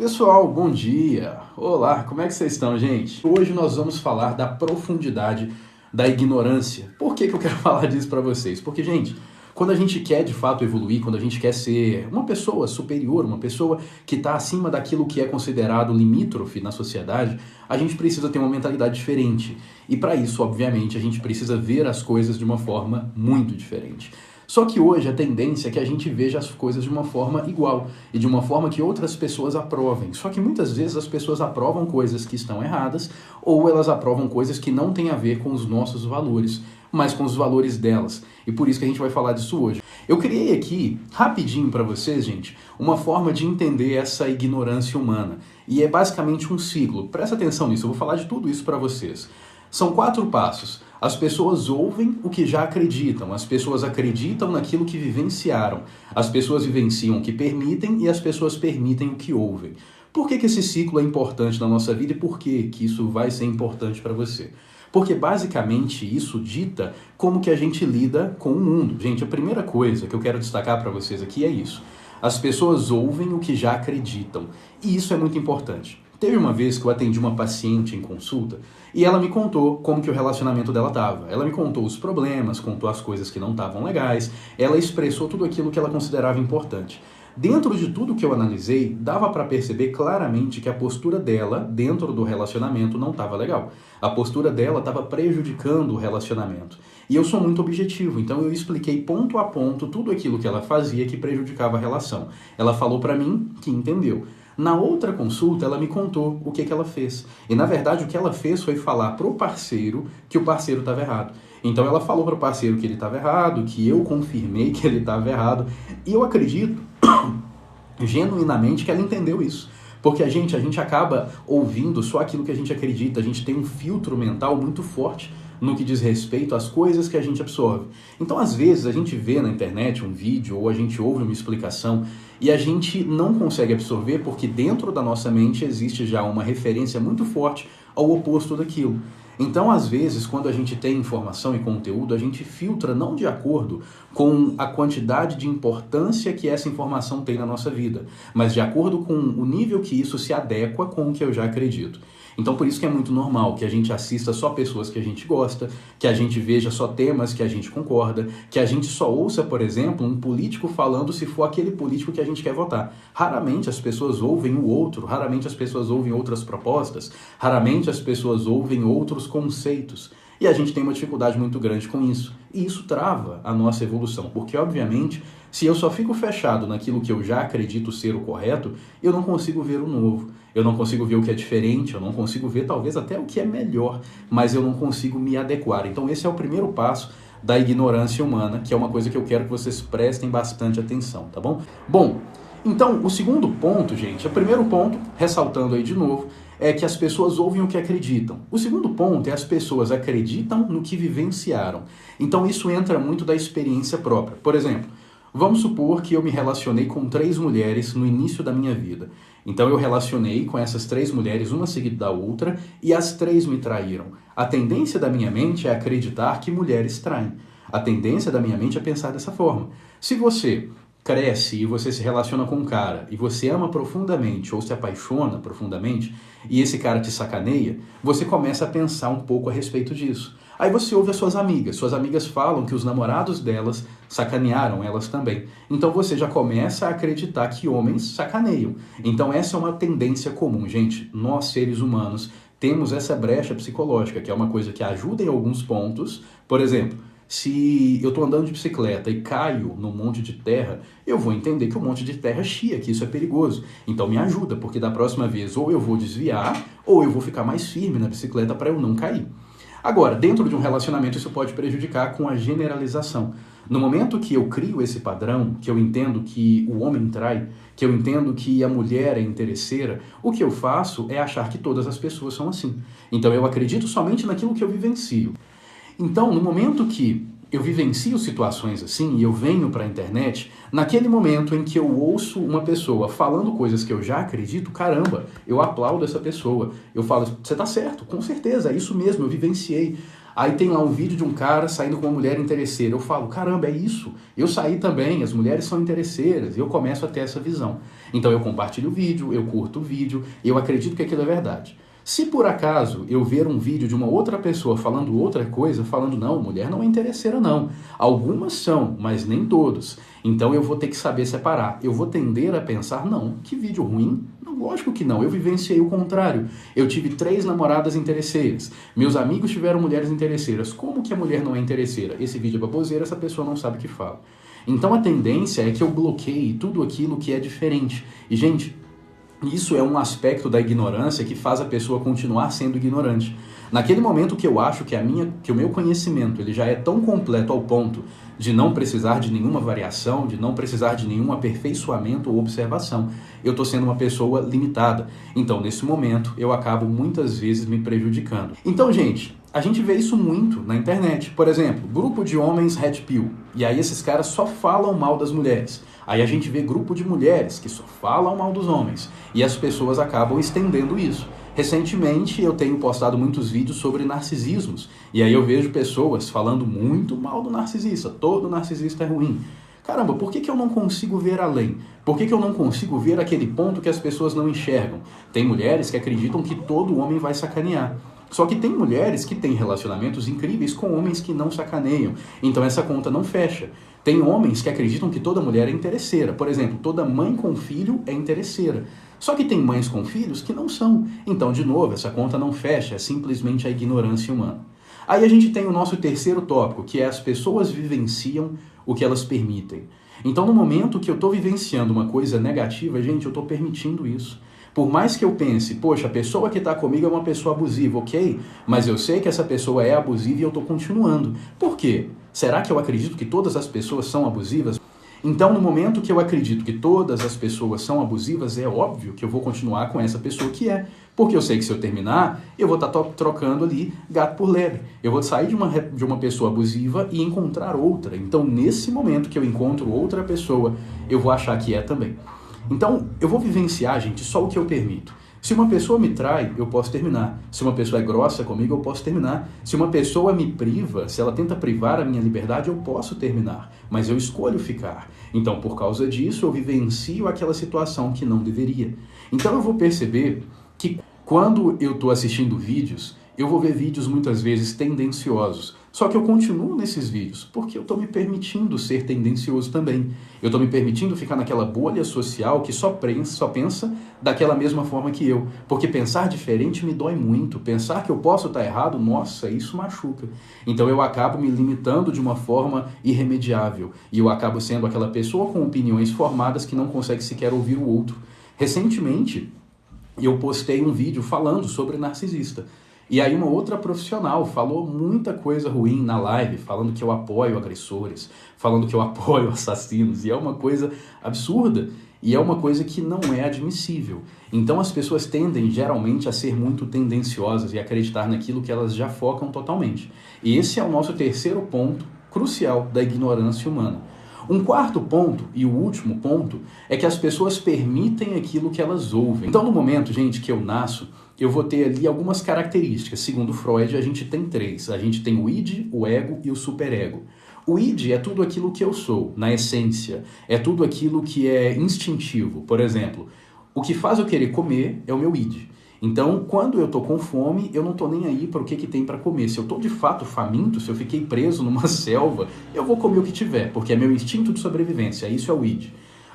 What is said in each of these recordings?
Pessoal, bom dia! Olá, como é que vocês estão, gente? Hoje nós vamos falar da profundidade da ignorância. Por que eu quero falar disso para vocês? Porque, gente, quando a gente quer de fato evoluir, quando a gente quer ser uma pessoa superior, uma pessoa que está acima daquilo que é considerado limítrofe na sociedade, a gente precisa ter uma mentalidade diferente. E para isso, obviamente, a gente precisa ver as coisas de uma forma muito diferente. Só que hoje a tendência é que a gente veja as coisas de uma forma igual e de uma forma que outras pessoas aprovem. Só que muitas vezes as pessoas aprovam coisas que estão erradas ou elas aprovam coisas que não têm a ver com os nossos valores, mas com os valores delas. E por isso que a gente vai falar disso hoje. Eu criei aqui, rapidinho para vocês, gente, uma forma de entender essa ignorância humana. E é basicamente um ciclo. Presta atenção nisso, eu vou falar de tudo isso para vocês. São 4 passos. As pessoas ouvem o que já acreditam, as pessoas acreditam naquilo que vivenciaram, as pessoas vivenciam o que permitem e as pessoas permitem o que ouvem. Por que esse ciclo é importante na nossa vida e por que isso vai ser importante para você? Porque basicamente isso dita como que a gente lida com o mundo. Gente, a primeira coisa que eu quero destacar para vocês aqui é isso. As pessoas ouvem o que já acreditam e isso é muito importante. Teve uma vez que eu atendi uma paciente em consulta e ela me contou como que o relacionamento dela estava. Ela me contou os problemas, contou as coisas que não estavam legais, ela expressou tudo aquilo que ela considerava importante. Dentro de tudo que eu analisei, dava para perceber claramente que a postura dela dentro do relacionamento não estava legal. A postura dela estava prejudicando o relacionamento. E eu sou muito objetivo, então eu expliquei ponto a ponto tudo aquilo que ela fazia que prejudicava a relação. Ela falou para mim que entendeu. Na outra consulta, ela me contou o que ela fez. E, na verdade, o que ela fez foi falar pro parceiro que o parceiro estava errado. Então, ela falou pro parceiro que ele estava errado, que eu confirmei que ele estava errado. E eu acredito, genuinamente, que ela entendeu isso. Porque a gente acaba ouvindo só aquilo que a gente acredita. A gente tem um filtro mental muito forte no que diz respeito às coisas que a gente absorve. Então, às vezes, a gente vê na internet um vídeo ou a gente ouve uma explicação e a gente não consegue absorver porque dentro da nossa mente existe já uma referência muito forte ao oposto daquilo. Então, às vezes, quando a gente tem informação e conteúdo, a gente filtra não de acordo com a quantidade de importância que essa informação tem na nossa vida, mas de acordo com o nível que isso se adequa com o que eu já acredito. Então, por isso que é muito normal que a gente assista só pessoas que a gente gosta, que a gente veja só temas que a gente concorda, que a gente só ouça, por exemplo, um político falando se for aquele político que a gente quer votar. Raramente as pessoas ouvem o outro, raramente as pessoas ouvem outras propostas, raramente as pessoas ouvem outros conceitos. E a gente tem uma dificuldade muito grande com isso. E isso trava a nossa evolução, porque, obviamente, se eu só fico fechado naquilo que eu já acredito ser o correto, eu não consigo ver o novo. Eu não consigo ver o que é diferente, eu não consigo ver talvez até o que é melhor, mas eu não consigo me adequar. Então esse é o primeiro passo da ignorância humana, que é uma coisa que eu quero que vocês prestem bastante atenção, tá bom? Bom, então o segundo ponto, gente, o primeiro ponto, ressaltando aí de novo, é que as pessoas ouvem o que acreditam. O segundo ponto é as pessoas acreditam no que vivenciaram. Então isso entra muito da experiência própria. Por exemplo, vamos supor que eu me relacionei com 3 mulheres no início da minha vida. Então eu relacionei com essas 3 mulheres, uma seguida da outra, e as 3 me traíram. A tendência da minha mente é acreditar que mulheres traem. A tendência da minha mente é pensar dessa forma. Se você cresce e você se relaciona com um cara e você ama profundamente ou se apaixona profundamente e esse cara te sacaneia, você começa a pensar um pouco a respeito disso. Aí você ouve as suas amigas falam que os namorados delas sacanearam elas também. Então você já começa a acreditar que homens sacaneiam. Então essa é uma tendência comum, gente. Nós, seres humanos, temos essa brecha psicológica, que é uma coisa que ajuda em alguns pontos. Por exemplo, se eu estou andando de bicicleta e caio num monte de terra, eu vou entender que o monte de terra chia, que isso é perigoso. Então me ajuda, porque da próxima vez ou eu vou desviar ou eu vou ficar mais firme na bicicleta para eu não cair. Agora, dentro de um relacionamento, isso pode prejudicar com a generalização. No momento que eu crio esse padrão, que eu entendo que o homem trai, que eu entendo que a mulher é interesseira, o que eu faço é achar que todas as pessoas são assim. Então eu acredito somente naquilo que eu vivencio. Então, no momento que eu vivencio situações assim e eu venho para a internet, naquele momento em que eu ouço uma pessoa falando coisas que eu já acredito, caramba, eu aplaudo essa pessoa. Eu falo, você tá certo, com certeza, é isso mesmo, eu vivenciei. Aí tem lá um vídeo de um cara saindo com uma mulher interesseira. Eu falo, caramba, é isso. Eu saí também, as mulheres são interesseiras. E eu começo a ter essa visão. Então eu compartilho o vídeo, eu curto o vídeo, eu acredito que aquilo é verdade. Se por acaso eu ver um vídeo de uma outra pessoa falando outra coisa, falando, não, mulher não é interesseira não. Algumas são, mas nem todos. Então eu vou ter que saber separar. Eu vou tender a pensar, não, que vídeo ruim. Não, lógico que não, eu vivenciei o contrário. Eu tive 3 namoradas interesseiras. Meus amigos tiveram mulheres interesseiras. Como que a mulher não é interesseira? Esse vídeo é baboseira, essa pessoa não sabe o que fala. Então a tendência é que eu bloqueie tudo aquilo que é diferente. E, gente, isso é um aspecto da ignorância que faz a pessoa continuar sendo ignorante. Naquele momento que eu acho que o meu conhecimento ele já é tão completo ao ponto de não precisar de nenhuma variação, de não precisar de nenhum aperfeiçoamento ou observação, eu estou sendo uma pessoa limitada. Então, nesse momento, eu acabo muitas vezes me prejudicando. Então, gente, a gente vê isso muito na internet. Por exemplo, grupo de homens red pill. E aí esses caras só falam mal das mulheres. Aí a gente vê grupo de mulheres que só falam mal dos homens. E as pessoas acabam estendendo isso. Recentemente eu tenho postado muitos vídeos sobre narcisismos. E aí eu vejo pessoas falando muito mal do narcisista. Todo narcisista é ruim. Caramba, por que eu não consigo ver além? Por que eu não consigo ver aquele ponto que as pessoas não enxergam? Tem mulheres que acreditam que todo homem vai sacanear. Só que tem mulheres que têm relacionamentos incríveis com homens que não sacaneiam. Então essa conta não fecha. Tem homens que acreditam que toda mulher é interesseira. Por exemplo, toda mãe com filho é interesseira. Só que tem mães com filhos que não são. Então, de novo, essa conta não fecha, é simplesmente a ignorância humana. Aí a gente tem o nosso terceiro tópico, que é as pessoas vivenciam o que elas permitem. Então, no momento que eu estou vivenciando uma coisa negativa, gente, eu estou permitindo isso. Por mais que eu pense, poxa, a pessoa que está comigo é uma pessoa abusiva, ok? Mas eu sei que essa pessoa é abusiva e eu estou continuando. Por quê? Será que eu acredito que todas as pessoas são abusivas? Então, no momento que eu acredito que todas as pessoas são abusivas, é óbvio que eu vou continuar com essa pessoa que é. Porque eu sei que se eu terminar, eu vou estar trocando ali gato por lebre. Eu vou sair de uma pessoa abusiva e encontrar outra. Então, nesse momento que eu encontro outra pessoa, eu vou achar que é também. Então, eu vou vivenciar, gente, só o que eu permito. Se uma pessoa me trai, eu posso terminar. Se uma pessoa é grossa comigo, eu posso terminar. Se uma pessoa me priva, se ela tenta privar a minha liberdade, eu posso terminar. Mas eu escolho ficar. Então, por causa disso, eu vivencio aquela situação que não deveria. Então, eu vou perceber que quando eu estou assistindo vídeos, eu vou ver vídeos muitas vezes tendenciosos. Só que eu continuo nesses vídeos porque eu estou me permitindo ser tendencioso também. Eu estou me permitindo ficar naquela bolha social que só pensa daquela mesma forma que eu. Porque pensar diferente me dói muito. Pensar que eu posso estar errado, nossa, isso machuca. Então eu acabo me limitando de uma forma irremediável. E eu acabo sendo aquela pessoa com opiniões formadas que não consegue sequer ouvir o outro. Recentemente, eu postei um vídeo falando sobre narcisista. E aí uma outra profissional falou muita coisa ruim na live, falando que eu apoio agressores, falando que eu apoio assassinos, e é uma coisa absurda, e é uma coisa que não é admissível. Então as pessoas tendem geralmente a ser muito tendenciosas e acreditar naquilo que elas já focam totalmente. E esse é o nosso terceiro ponto crucial da ignorância humana. Um quarto ponto, e o último ponto, é que as pessoas permitem aquilo que elas ouvem. Então no momento, gente, que eu nasço, eu vou ter ali algumas características. Segundo Freud, a gente tem 3. A gente tem o id, o ego e o superego. O id é tudo aquilo que eu sou, na essência. É tudo aquilo que é instintivo. Por exemplo, o que faz eu querer comer é o meu id. Então, quando eu tô com fome, eu não tô nem aí para o que tem para comer. Se eu tô de fato faminto, se eu fiquei preso numa selva, eu vou comer o que tiver, porque é meu instinto de sobrevivência. Isso é o id.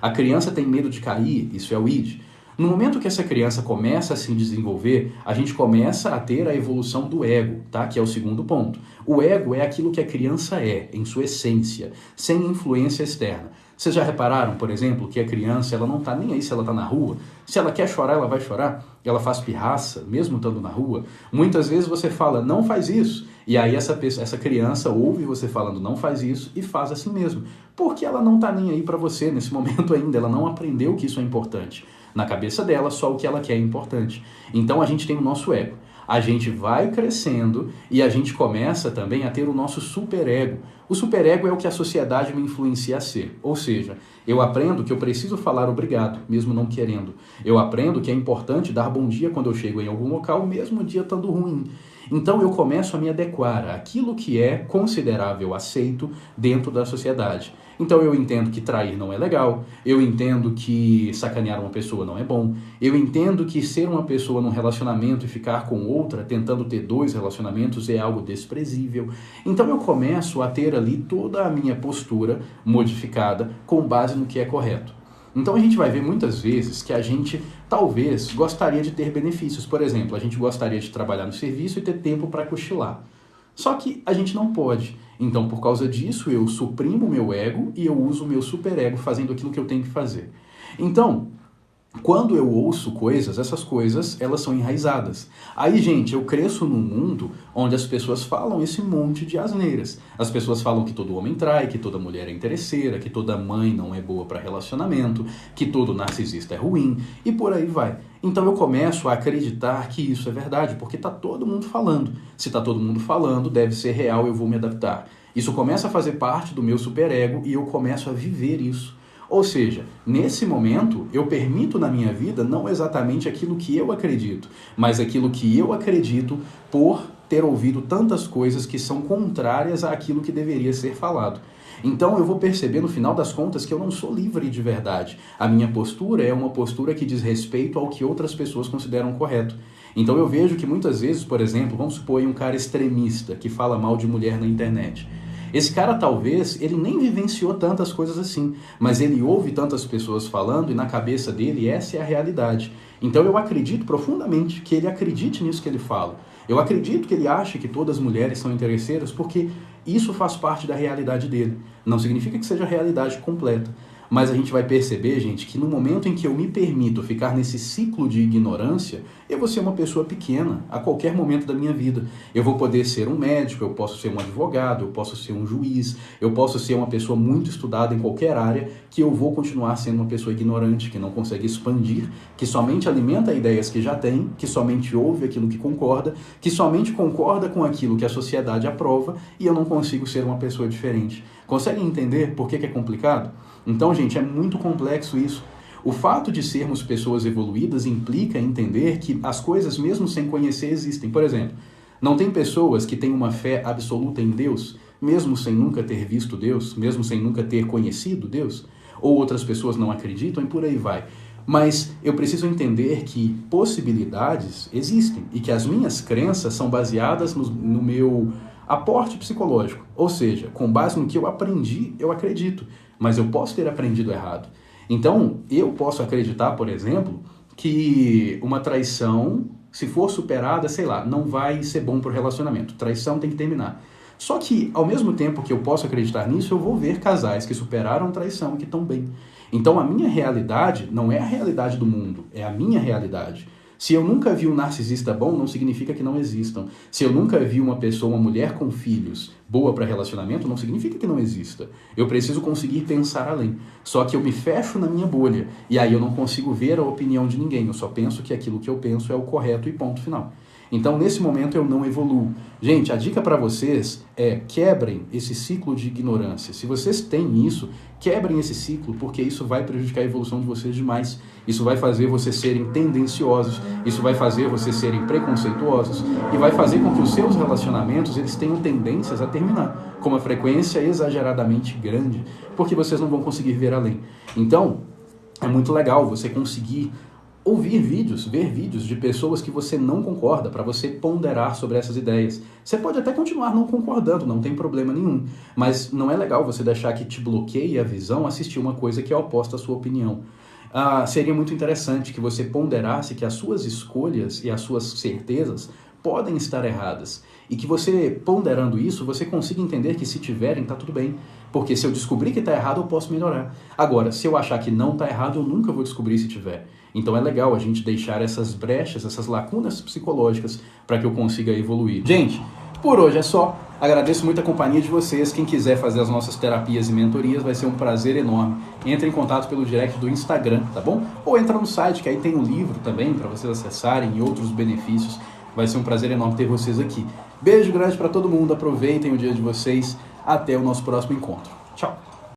A criança tem medo de cair, isso é o id. No momento que essa criança começa a se desenvolver, a gente começa a ter a evolução do ego, tá? Que é o segundo ponto. O ego é aquilo que a criança é, em sua essência, sem influência externa. Vocês já repararam, por exemplo, que a criança ela não está nem aí se ela está na rua? Se ela quer chorar, ela vai chorar? Ela faz pirraça, mesmo estando na rua? Muitas vezes você fala, não faz isso. E aí essa criança ouve você falando, não faz isso, e faz assim mesmo. Porque ela não está nem aí para você nesse momento ainda, ela não aprendeu que isso é importante. Na cabeça dela, só o que ela quer é importante. Então a gente tem o nosso ego. A gente vai crescendo e a gente começa também a ter o nosso superego. O superego é o que a sociedade me influencia a ser. Ou seja, eu aprendo que eu preciso falar obrigado, mesmo não querendo. Eu aprendo que é importante dar bom dia quando eu chego em algum local, mesmo o dia estando ruim. Então eu começo a me adequar àquilo que é considerável, aceito dentro da sociedade. Então eu entendo que trair não é legal, eu entendo que sacanear uma pessoa não é bom, eu entendo que ser uma pessoa num relacionamento e ficar com outra, tentando ter 2 relacionamentos, é algo desprezível. Então eu começo a ter ali toda a minha postura modificada com base no que é correto. Então a gente vai ver muitas vezes que a gente talvez gostaria de ter benefícios. Por exemplo, a gente gostaria de trabalhar no serviço e ter tempo para cochilar. Só que a gente não pode. Então, por causa disso, eu suprimo o meu ego e eu uso o meu superego fazendo aquilo que eu tenho que fazer. Então, quando eu ouço coisas, essas coisas, elas são enraizadas. Aí, gente, eu cresço num mundo onde as pessoas falam esse monte de asneiras. As pessoas falam que todo homem trai, que toda mulher é interesseira, que toda mãe não é boa para relacionamento, que todo narcisista é ruim, e por aí vai. Então eu começo a acreditar que isso é verdade, porque está todo mundo falando. Se está todo mundo falando, deve ser real, eu vou me adaptar. Isso começa a fazer parte do meu superego e eu começo a viver isso. Ou seja, nesse momento, eu permito na minha vida não exatamente aquilo que eu acredito, mas aquilo que eu acredito por ter ouvido tantas coisas que são contrárias àquilo que deveria ser falado. Então eu vou perceber no final das contas que eu não sou livre de verdade. A minha postura é uma postura que diz respeito ao que outras pessoas consideram correto. Então eu vejo que muitas vezes, por exemplo, vamos supor um cara extremista que fala mal de mulher na internet. Esse cara talvez, ele nem vivenciou tantas coisas assim, mas ele ouve tantas pessoas falando e na cabeça dele essa é a realidade. Então eu acredito profundamente que ele acredite nisso que ele fala. Eu acredito que ele ache que todas as mulheres são interesseiras porque isso faz parte da realidade dele. Não significa que seja a realidade completa. Mas a gente vai perceber, gente, que no momento em que eu me permito ficar nesse ciclo de ignorância, eu vou ser uma pessoa pequena a qualquer momento da minha vida. Eu vou poder ser um médico, eu posso ser um advogado, eu posso ser um juiz, eu posso ser uma pessoa muito estudada em qualquer área, que eu vou continuar sendo uma pessoa ignorante, que não consegue expandir, que somente alimenta ideias que já tem, que somente ouve aquilo que concorda, que somente concorda com aquilo que a sociedade aprova, e eu não consigo ser uma pessoa diferente. Conseguem entender por que é complicado? Então, gente, é muito complexo isso. O fato de sermos pessoas evoluídas implica entender que as coisas, mesmo sem conhecer, existem. Por exemplo, não tem pessoas que têm uma fé absoluta em Deus, mesmo sem nunca ter visto Deus, mesmo sem nunca ter conhecido Deus? Ou outras pessoas não acreditam e por aí vai. Mas eu preciso entender que possibilidades existem e que as minhas crenças são baseadas no meu aporte psicológico. Ou seja, com base no que eu aprendi, eu acredito. Mas eu posso ter aprendido errado. Então, eu posso acreditar, por exemplo, que uma traição, se for superada, sei lá, não vai ser bom para o relacionamento. Traição tem que terminar. Só que, ao mesmo tempo que eu posso acreditar nisso, eu vou ver casais que superaram a traição e que estão bem. Então, a minha realidade não é a realidade do mundo, é a minha realidade. Se eu nunca vi um narcisista bom, não significa que não existam. Se eu nunca vi uma pessoa, uma mulher com filhos boa para relacionamento, não significa que não exista. Eu preciso conseguir pensar além. Só que eu me fecho na minha bolha. E aí eu não consigo ver a opinião de ninguém. Eu só penso que aquilo que eu penso é o correto e ponto final. Então, nesse momento, eu não evoluo. Gente, a dica para vocês é quebrem esse ciclo de ignorância. Se vocês têm isso, quebrem esse ciclo, porque isso vai prejudicar a evolução de vocês demais. Isso vai fazer vocês serem tendenciosos, isso vai fazer vocês serem preconceituosos e vai fazer com que os seus relacionamentos eles tenham tendências a terminar com uma frequência exageradamente grande, porque vocês não vão conseguir ver além. Então, é muito legal você conseguir ouvir vídeos, ver vídeos de pessoas que você não concorda, para você ponderar sobre essas ideias. Você pode até continuar não concordando, não tem problema nenhum, mas não é legal você deixar que te bloqueie a visão assistir uma coisa que é oposta à sua opinião. Seria muito interessante que você ponderasse que as suas escolhas e as suas certezas podem estar erradas. E que você, ponderando isso, você consiga entender que se tiverem, tá tudo bem. Porque se eu descobrir que está errado, eu posso melhorar. Agora, se eu achar que não está errado, eu nunca vou descobrir se tiver. Então é legal a gente deixar essas brechas, essas lacunas psicológicas para que eu consiga evoluir. Gente, por hoje é só. Agradeço muito a companhia de vocês. Quem quiser fazer as nossas terapias e mentorias, vai ser um prazer enorme. Entre em contato pelo direct do Instagram, tá bom? Ou entra no site, que aí tem um livro também para vocês acessarem e outros benefícios. Vai ser um prazer enorme ter vocês aqui. Beijo grande para todo mundo. Aproveitem o dia de vocês. Até o nosso próximo encontro. Tchau.